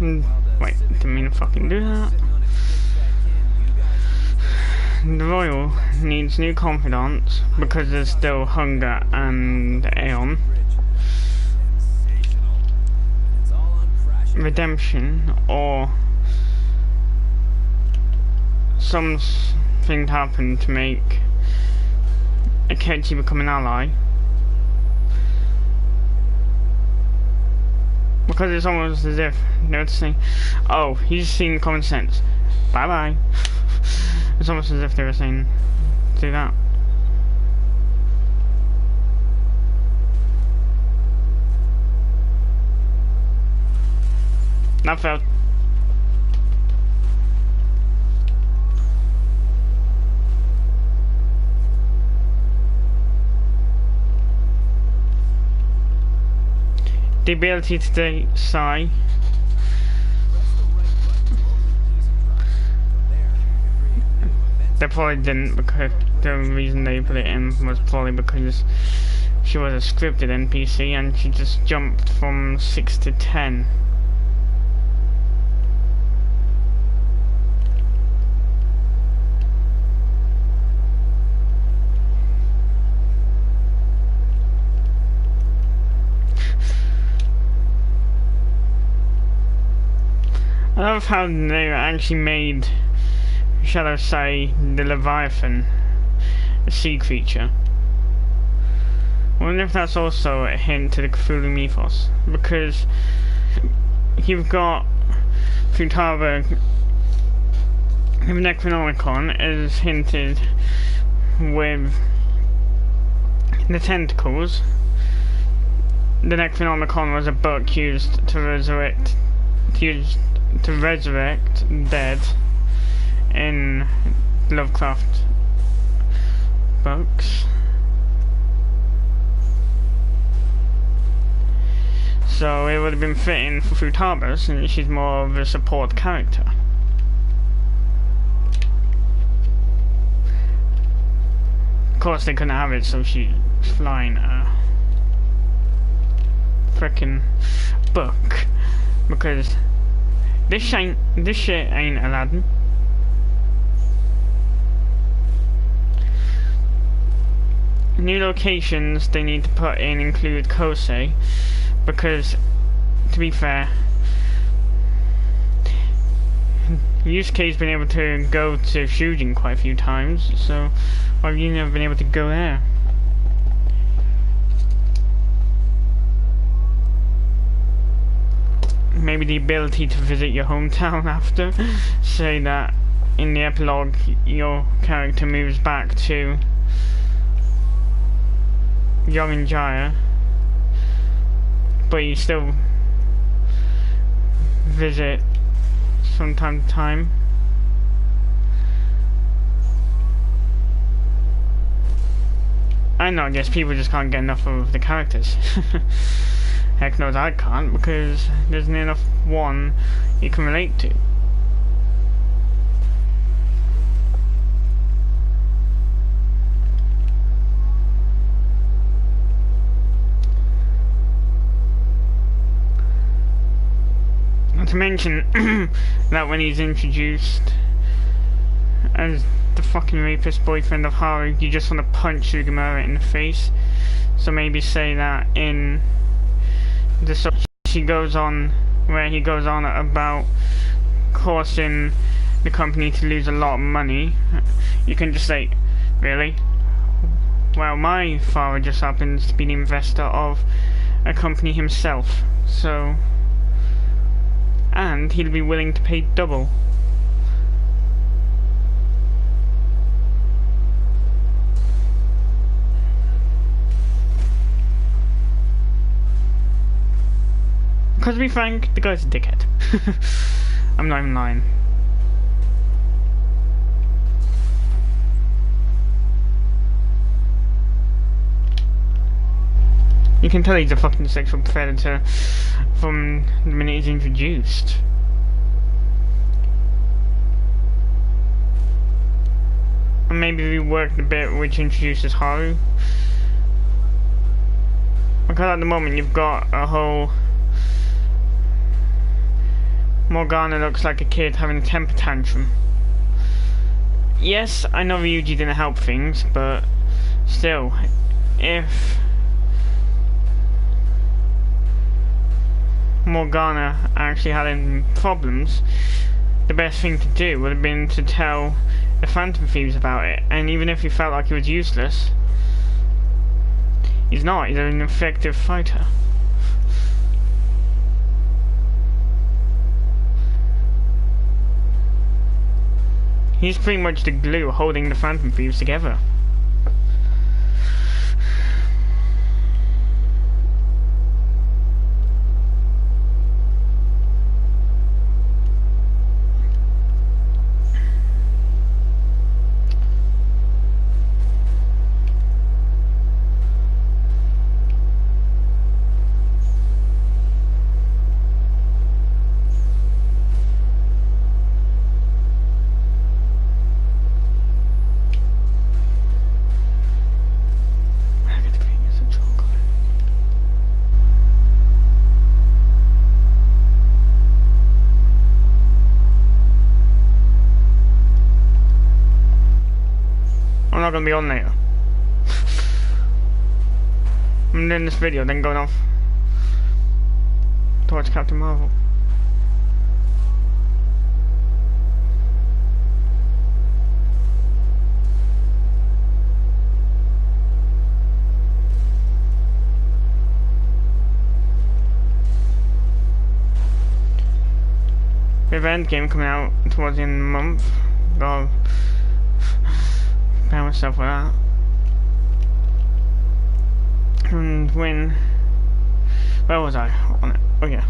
Wait, didn't mean to fucking do that. The Royal needs new confidants because there's still Hunger and Aeon. Redemption or something happened to make Akechi become an ally. Because it's almost as if they're saying, oh, he's seen common sense. Bye bye. It's almost as if they were saying, do that. That felt. The ability to sigh. They probably didn't, because the reason they put it in was probably because she was a scripted NPC and she just jumped from 6 to 10. I love how they actually made, shall I say, the Leviathan a sea creature. I wonder if that's also a hint to the Cthulhu mythos, because you've got Futaba with Necronomicon is hinted with the tentacles. The Necronomicon was a book used to resurrect dead in Lovecraft books. So it would have been fitting for Futaba since she's more of a support character. Of course they couldn't have it, so she's flying a frickin' book, because this shit ain't Aladdin. New locations they need to put in include Kosei, because to be fair, Yusuke's been able to go to Shujin quite a few times, so why have you never been able to go there? Maybe the ability to visit your hometown after. Say that in the epilogue your character moves back to Yonginjaya, but you still visit from time to time. I know, I guess people just can't get enough of the characters. Heck knows I can't, because there's enough one you can relate to. Not to mention that when he's introduced as the fucking rapist boyfriend of Haru, you just want to punch Sugimura in the face. So maybe say that in the story he goes on about causing the company to lose a lot of money. You can just say, really? Well, my father just happens to be the investor of a company himself, so, and he'll be willing to pay double. Because to be frank, the guy's a dickhead. I'm not even lying. You can tell he's a fucking sexual predator from the minute he's introduced. And maybe we worked a bit which introduces Haru. Because at the moment you've got a whole Morgana looks like a kid having a temper tantrum. Yes, I know Ryuji didn't help things, but still, if Morgana actually had any problems, the best thing to do would have been to tell the Phantom Thieves about it. And even if he felt like he was useless, he's not. He's an effective fighter. He's pretty much the glue holding the Phantom Thieves together. I'm not gonna be on later. I'm doing this video, then going off to watch Captain Marvel. We have Endgame coming out towards the end of the month. Gotta prepare myself for that. And when... Where was I on it? Oh yeah.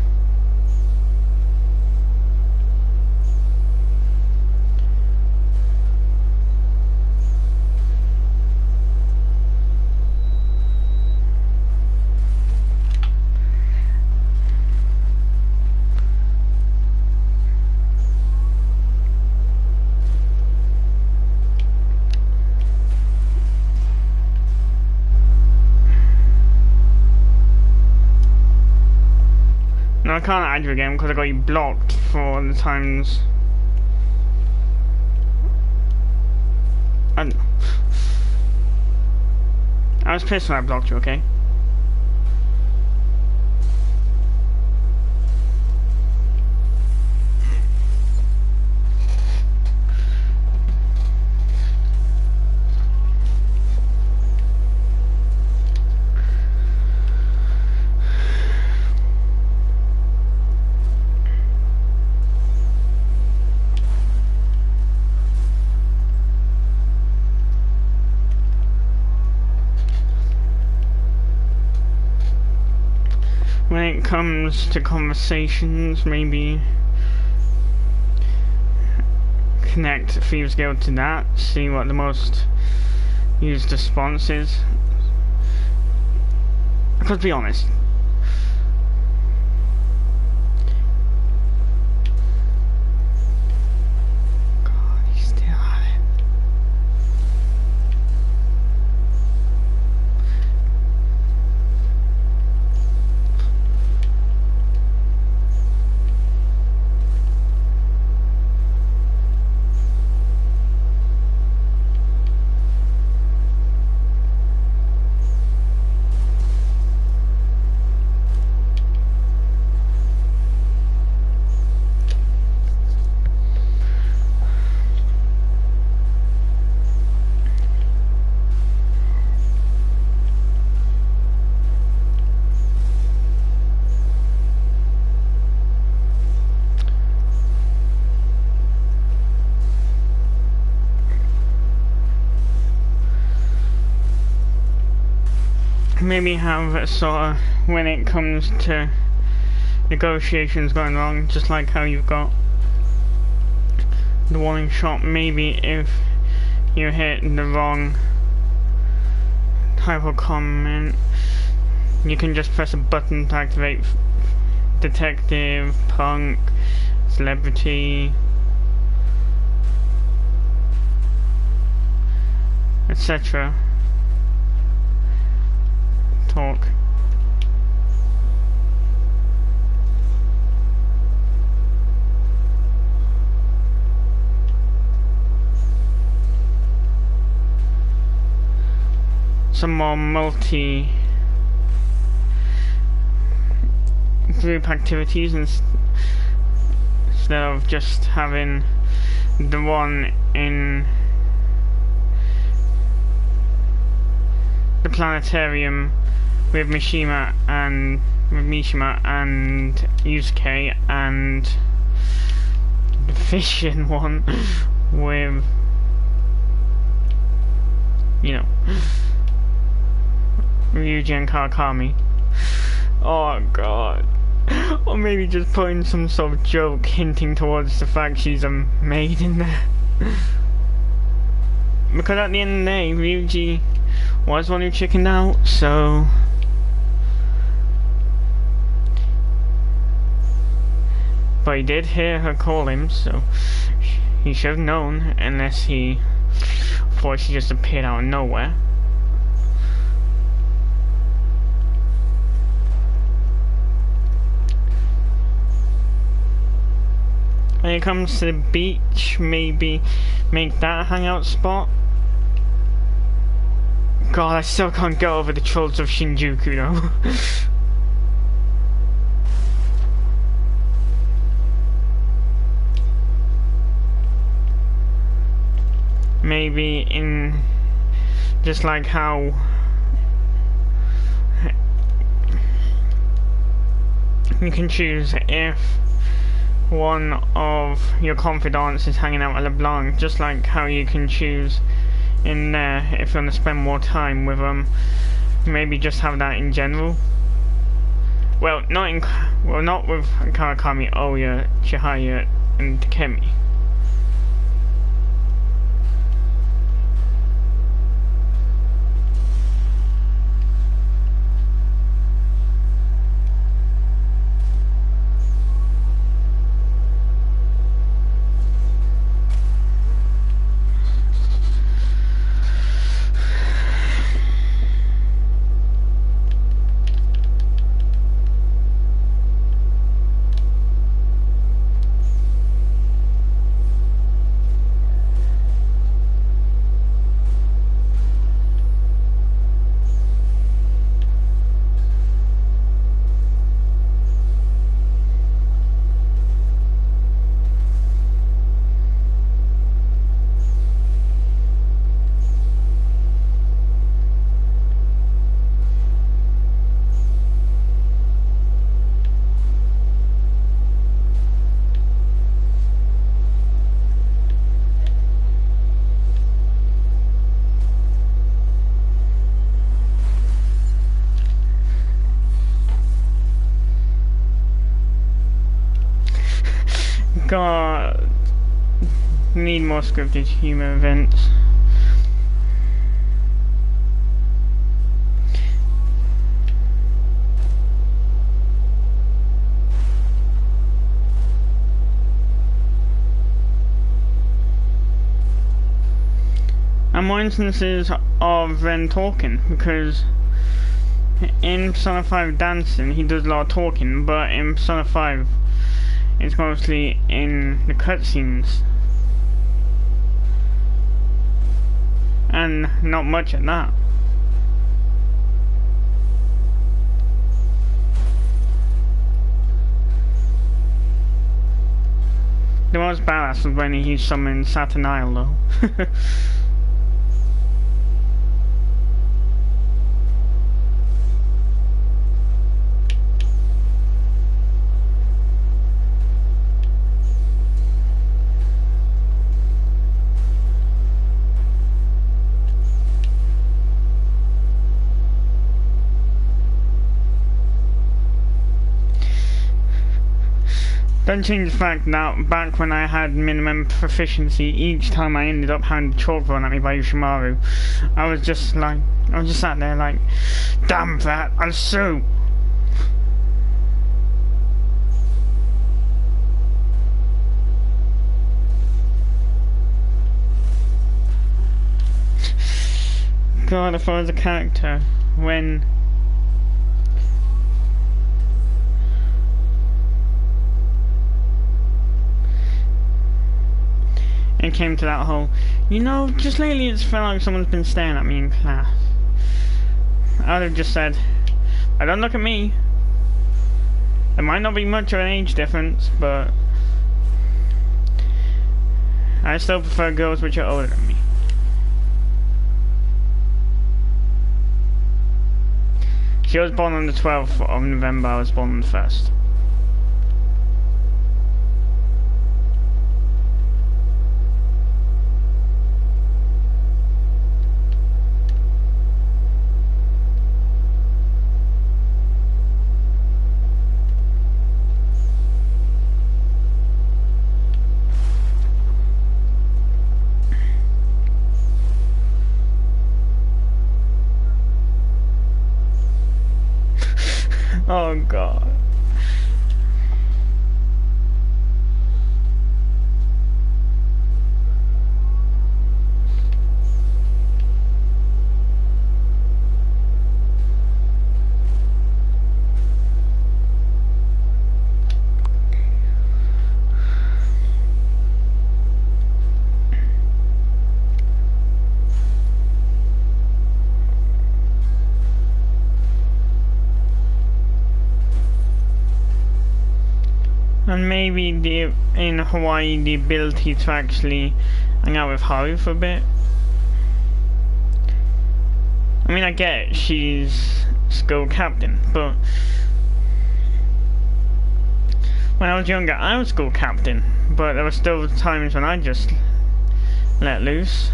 No, I can't add you again because I got you blocked for the times. I don't know. I was pissed when I blocked you, okay? When it comes to conversations, maybe connect Thieves Guild to that, see what the most used response is. Because be honest, God, he's still at it. Maybe have a sort of, when it comes to negotiations going wrong, just like how you've got the warning shot, maybe if you hit the wrong type of comment, you can just press a button to activate detective, punk, celebrity, etc. Talk. some more multi group activities instead of just having the one in the planetarium with Mishima and Yusuke, and the fishing one with, you know, Ryuji and Kawakami. Oh god. Or maybe just putting some sort of joke hinting towards the fact she's a maid in there. Because at the end of the day, Ryuji was one who chickened out, so but he did hear her call him, so he should have known, unless he thought she just appeared out of nowhere. When it comes to the beach, maybe make that a hangout spot. God, I still can't get over the trolls of Shinjuku though. Maybe in just like how you can choose if one of your confidants is hanging out at LeBlanc, just like how you can choose in there if you want to spend more time with them. Maybe just have that in general. Well, not with Kawakami, Oya, Chihaya, and Takemi. God, need more scripted humor events. And more instances of Ren talking, because in Persona 5 dancing he does a lot of talking, but in Persona 5 it's mostly in the cutscenes, and not much at that. The most badass was when he summoned Saturn Isle though. Don't change the fact that back when I had minimum proficiency, each time I ended up having the chalk thrown at me by Yoshimaru, I was just sat there like, damn that, I'm so. God, if I was a character, when it came to that whole, you know, just lately it's felt like someone's been staring at me in class. I would have just said, I don't look at me. There might not be much of an age difference, but I still prefer girls which are older than me. She was born on the 12th of November, I was born on the 1st. Oh god. And maybe in Hawaii the ability to actually hang out with Haru for a bit. I mean, I get it, she's school captain, but when I was younger I was school captain, but there were still times when I just let loose.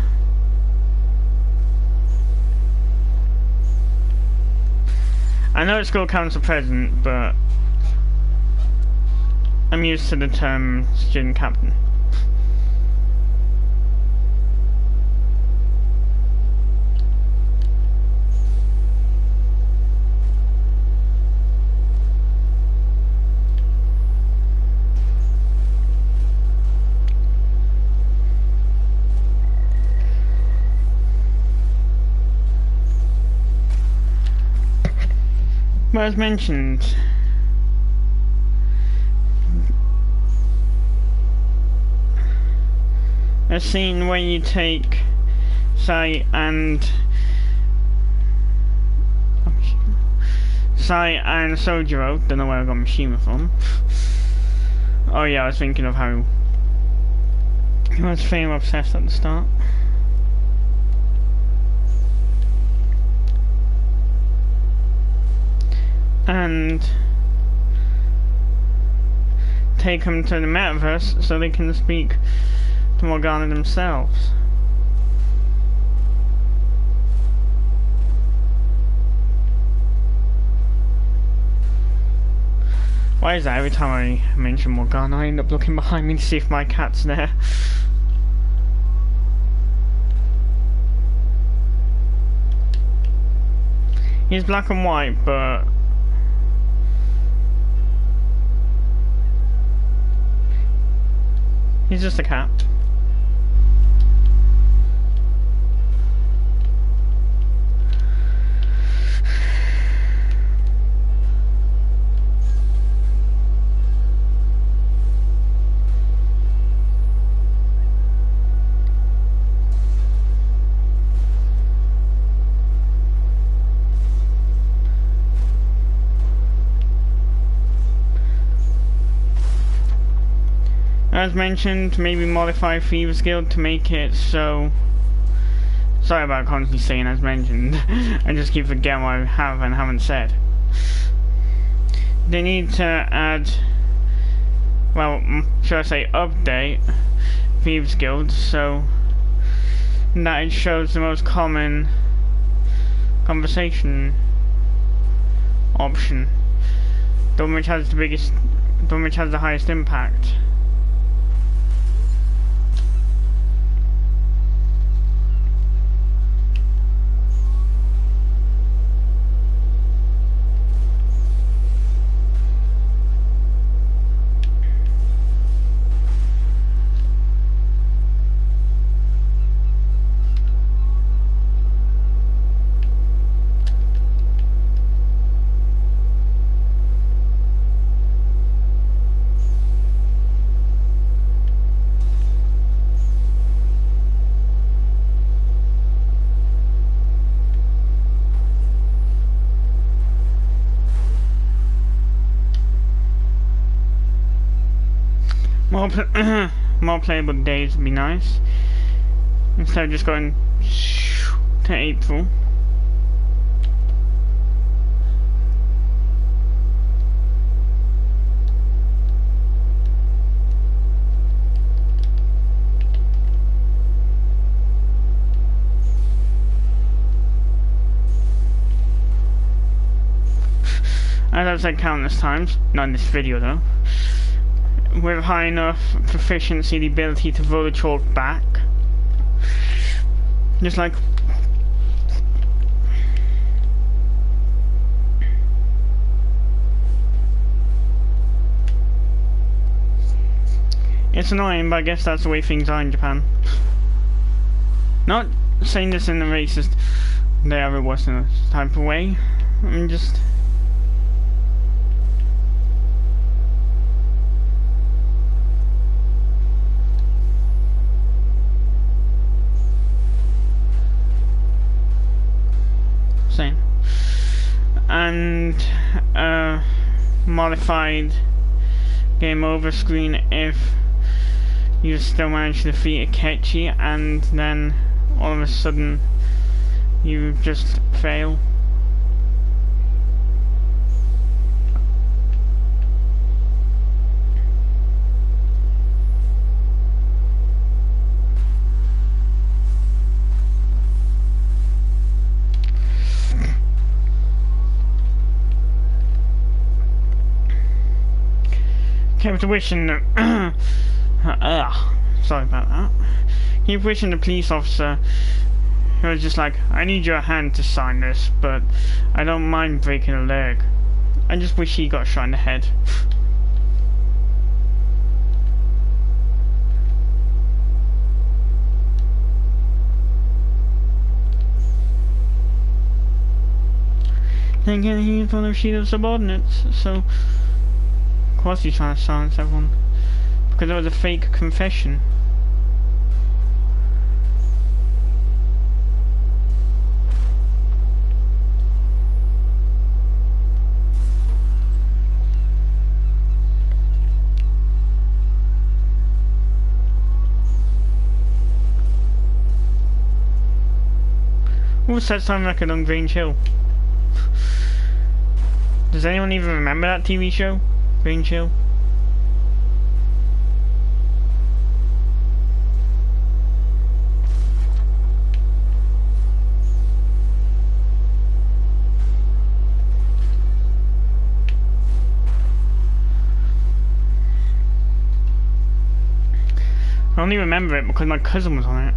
I know school counts as president, but I'm used to the term student captain. But as mentioned, a scene where you take Sai and Sojiro, don't know where I got Mishima from. Oh yeah, I was thinking of how he was fame obsessed at the start. And take them to the metaverse so they can speak to Morgana themselves. Why is that every time I mention Morgana I end up looking behind me to see if my cat's there? He's black and white, but he's just a cat. As mentioned, maybe modify Thieves Guild to make it so... Sorry about constantly saying as mentioned. I just keep forgetting what I have and haven't said. They need to add... Well, should I say update Thieves Guild so that it shows the most common conversation option. The one which has the highest impact. More more playable days would be nice. Instead of just going to April. As I've said countless times, not in this video though, with high enough proficiency, the ability to throw the chalk back, just like it's annoying, but I guess that's the way things are in Japan. Not saying this in a racist, they ever was in a type of way. I'm just saying. And modified game over screen if you still manage to defeat a Ketchi and then all of a sudden you just fail. Kept wishing that sorry about that. Keep wishing the police officer who was just like, I need your hand to sign this, but I don't mind breaking a leg. I just wish he got shot in the head. Then again, he's one of Shido's subordinates, so of course he's trying to silence everyone. Because it was a fake confession. Who set time record on Green Chill? Does anyone even remember that TV show? Green Chill? I only remember it because my cousin was on it.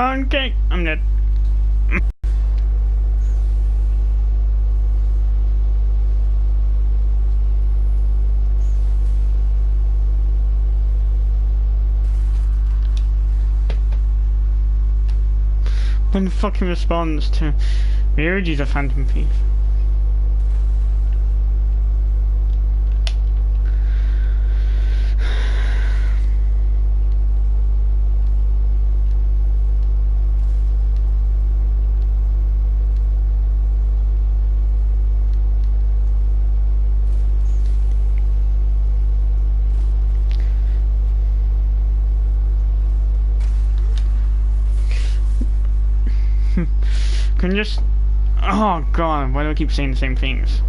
Okay, I'm dead. When the fucking response to Ryuji's a phantom thief. Can you just... Oh god, why do I keep saying the same things?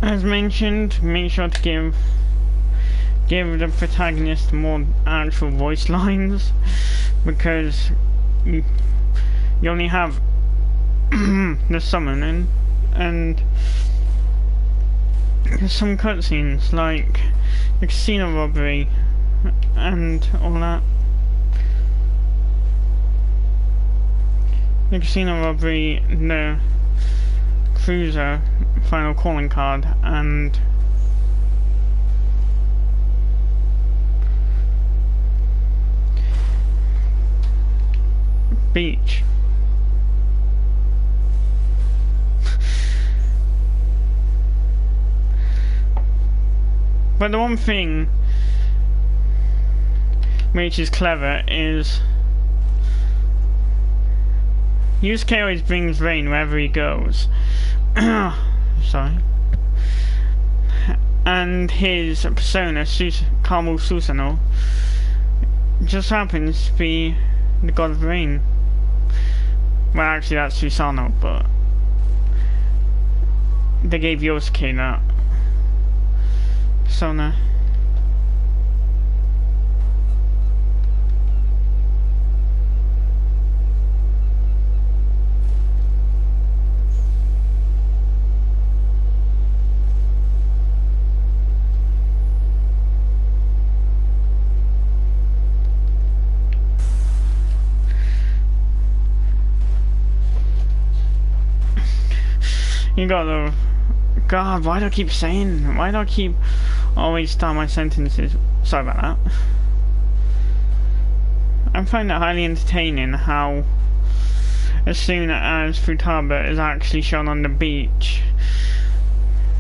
As mentioned, make sure to give the protagonist more actual voice lines, because you only have the summoning and there's some cutscenes like the casino robbery and all that. The casino robbery, the cruiser final calling card, and beach. But the one thing which is clever is Yusuke always brings rain wherever he goes. Sorry. And his persona, Kamo Susano, just happens to be the god of rain. Well, actually that's Susano, but they gave Yosuke that persona. You gotta... God, why do I keep saying... Why do I keep always start my sentences... Sorry about that. I find it highly entertaining how as soon as Futaba is actually shown on the beach,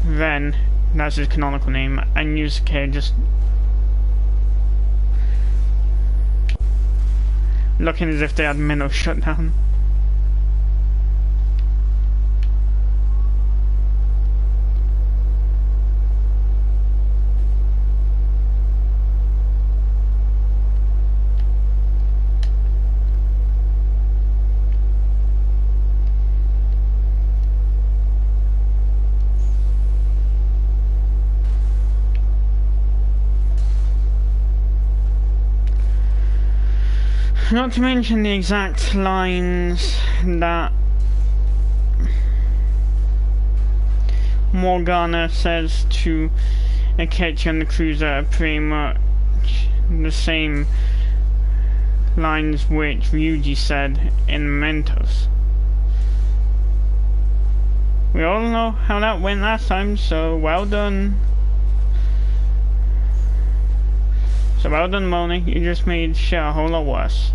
then that's his canonical name, and Yusuke just looking as if they had mental shutdown. Not to mention the exact lines that Morgana says to Akechi on the cruiser are pretty much the same lines which Ryuji said in Mementos. We all know how that went last time, so well done. So well done, Moni, you just made shit a whole lot worse.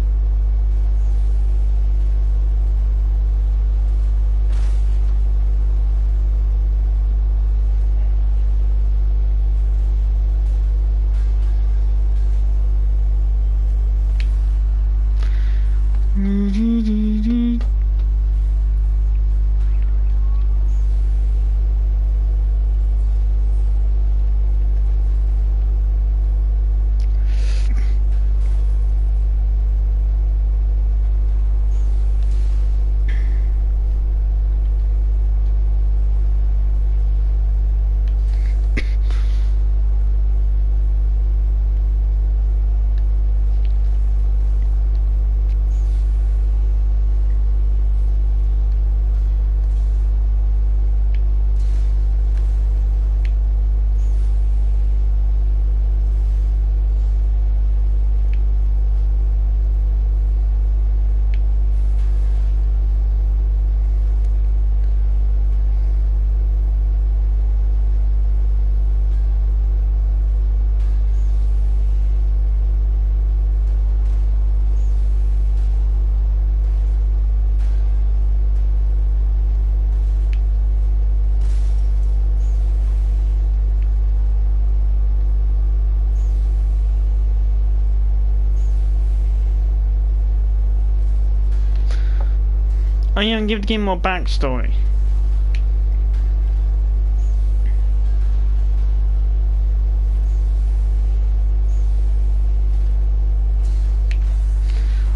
Oh yeah, and give the game more backstory.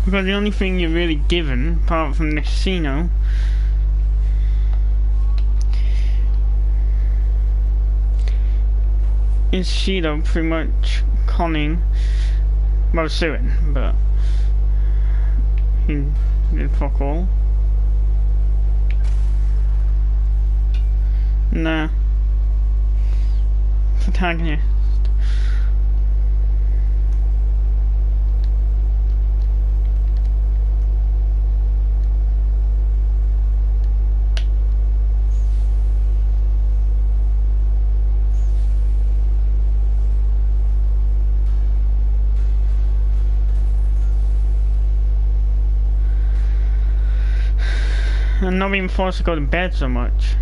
Because the only thing you're really given, apart from the casino, is Sheila pretty much conning, well, suing, but he did fuck all. Nah. Protagonist. And not being forced to go to bed so much.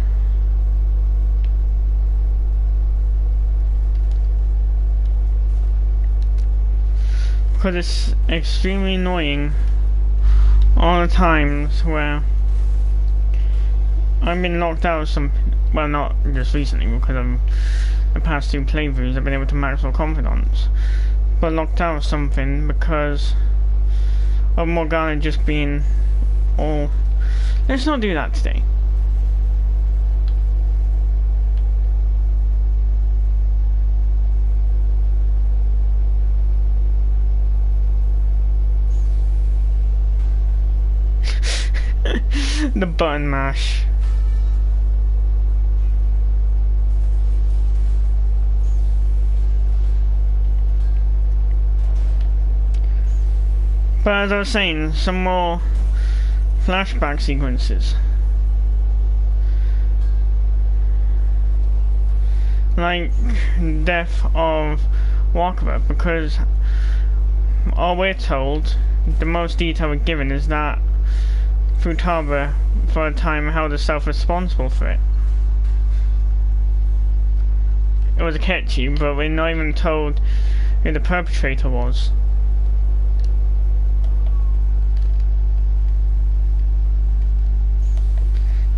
Because it's extremely annoying all the times where I've been locked out of some, well, not just recently, because of the past 2 playthroughs I've been able to maximum confidence, but locked out of something because of Morgana just being all, let's not do that today. The button mash. But as I was saying, some more flashback sequences. Like death of Walkabout, because all we're told, the most detail we're given is that Futaba for a time held herself responsible for it. It was Akechi, but we're not even told who the perpetrator was.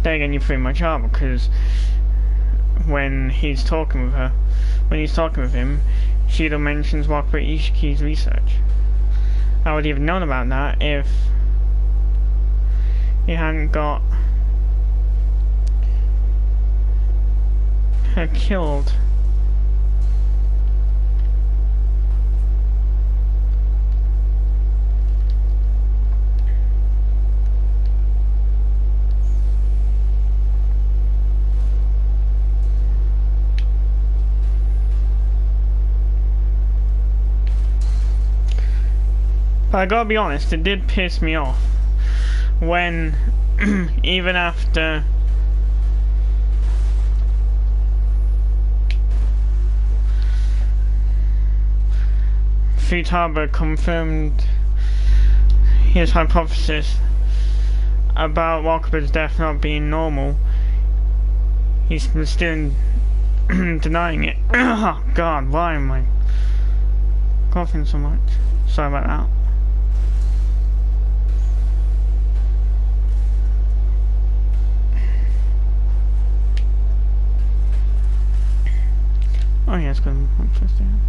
Then again, you pretty much are, because when he's talking with him, Shido mentions Wakaba Ishiki's research. I would have known about that if he hadn't got her killed. But I gotta be honest, it did piss me off when even after Futaba confirmed his hypothesis about Wakaba's death not being normal, he's still denying it. Oh god, why am I coughing so much? Sorry about that. Oh yeah, it's going to be first down.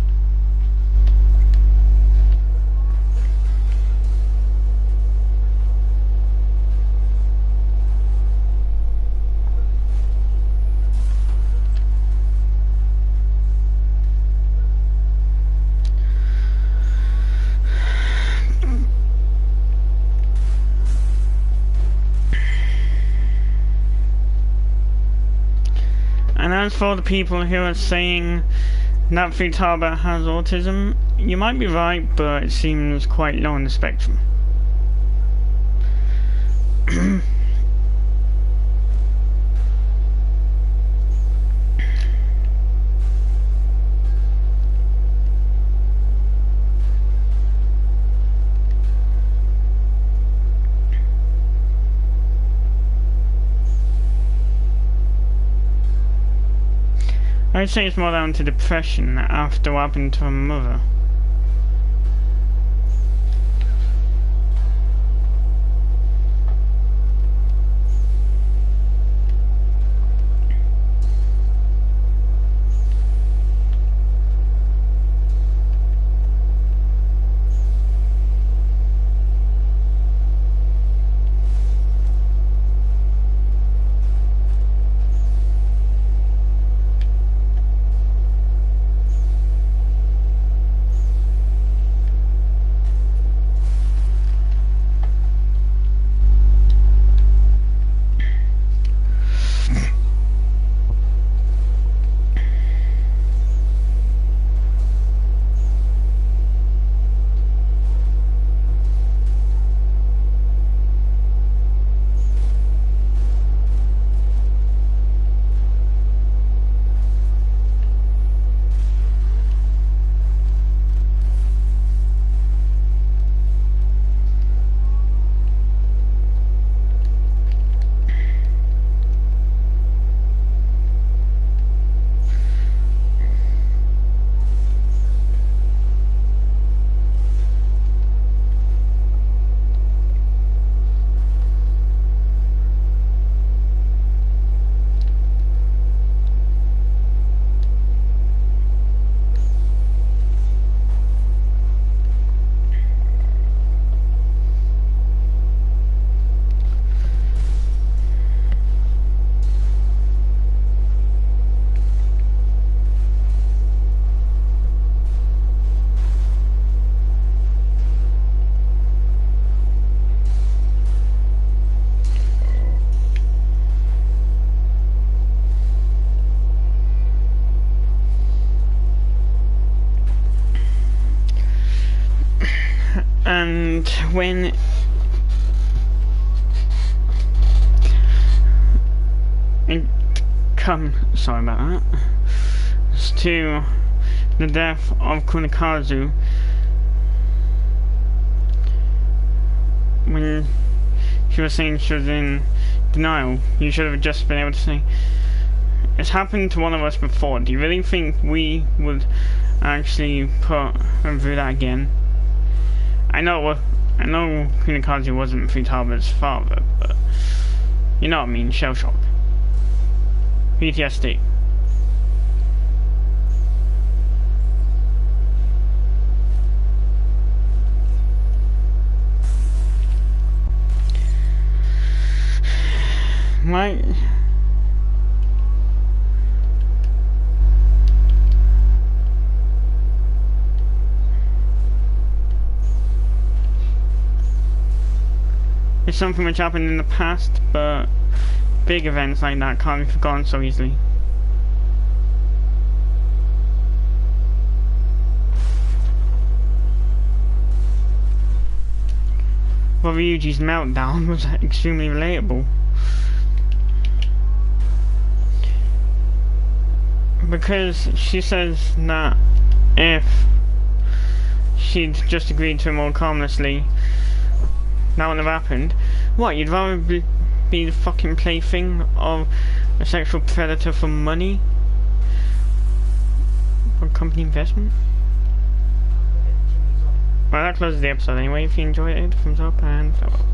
And as for the people who are saying that Futaba has autism, you might be right, but it seems quite low on the spectrum. I'd say it's more down to depression after what happened to her mother. And when it sorry about that, to the death of Kunikazu, when she was saying she was in denial, you should have just been able to say, it's happened to one of us before. Do you really think we would actually put her through that again? I know Kunikazu wasn't Futaba's father, but you know what I mean, shell shock. PTSD. Right. It's something which happened in the past, but big events like that can't be forgotten so easily. Well, Ryuji's meltdown was extremely relatable. Because she says that if she'd just agreed to him more harmlessly, that wouldn't have happened. What, you'd rather be the fucking plaything of a sexual predator for money? For company investment? Well, that closes the episode anyway. If you enjoyed it, thumbs up and farewell.